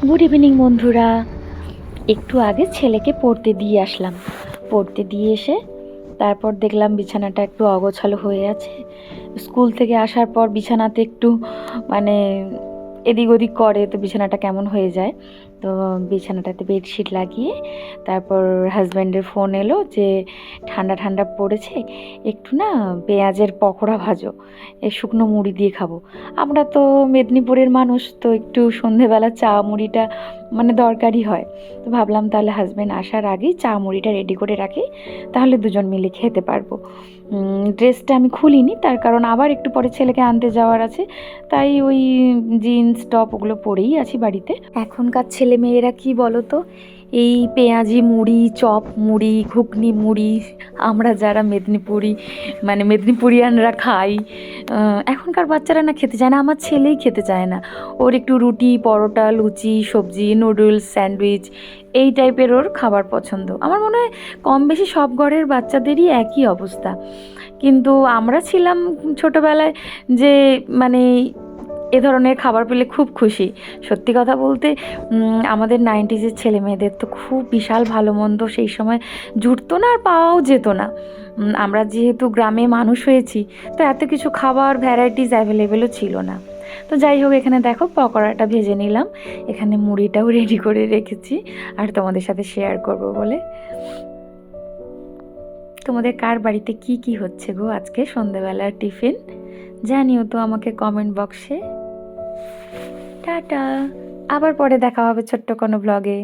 Good evening বন্ধুরা। একটু আগে ছেলেকে পড়তে দিয়ে আসলাম। পড়তে দিয়ে এসে তারপর দেখলাম বিছানাটা একটু অগোছালো হয়ে আছে। স্কুল থেকে আসার পর বিছানাতে একটু মানে এদিক ওদিক করে, তো বিছানাটা কেমন হয়ে যায়। তো বিছানাটাতে বেডশিট লাগিয়ে তারপর হাজব্যান্ডের ফোন এলো যে ঠান্ডা ঠান্ডা পড়েছে, একটু না পেঁয়াজের পকোড়া ভাজো, এই শুকনো মুড়ি দিয়ে খাবো। আমরা তো মেদিনীপুরের মানুষ, তো একটু সন্ধেবেলা চা মুড়িটা মানে দরকারই হয়। তো ভাবলাম তাহলে হাজব্যান্ড আসার আগেই চা মুড়িটা রেডি করে রাখি, তাহলে দুজন মিলে খেতে পারবো। ড্রেসটা আমি খুলিনি, তার কারণ আবার একটু পরে ছেলেকে আনতে যাওয়ার আছে, তাই ওই জিন্স টপ ওগুলো পরেই আছি বাড়িতে। এখনকার ছেলে মেয়েরা কি বলো তো, এই পেঁয়াজি মুড়ি, চপ মুড়ি, ঘুগনি মুড়ি, আমরা যারা মেদিনীপুরিয়ানরা খাই, এখনকার বাচ্চারা না খেতে চায় না। আমার ছেলেই খেতে চায় না। ওর একটু রুটি, পরোটা, লুচি, সবজি, নুডলস, স্যান্ডউইচ এই টাইপের ওর খাবার পছন্দ। আমার মনে হয় কম বেশি সব ঘরের বাচ্চাদেরই একই অবস্থা। কিন্তু আমরা ছিলাম ছোটোবেলায় যে মানে এ ধরনের খাবার পেলে খুব খুশি। সত্যি কথা বলতে আমাদের 90s ছেলে মেয়েদের তো খুব বিশাল ভালো মন্দ সেই সময় জুটতো না, আর পাওয়াও যেত না। আমরা যেহেতু গ্রামে মানুষ হয়েছি, তো এত কিছু খাবার ভ্যারাইটিস অ্যাভেলেবেলও ছিল না। তো যাই হোক, এখানে দেখো পকোড়াটা ভেজে নিলাম, এখানে মুড়িটাও রেডি করে রেখেছি আর তোমাদের সাথে শেয়ার করব বলে। তোমাদের কার বাড়িতে কি কি হচ্ছে গো আজকে সন্ধ্যেবেলার টিফিন, জানিও তো আমাকে কমেন্ট বক্সে। টাটা, আবার পরে দেখা হবে ছোট্ট কোনো ব্লগে।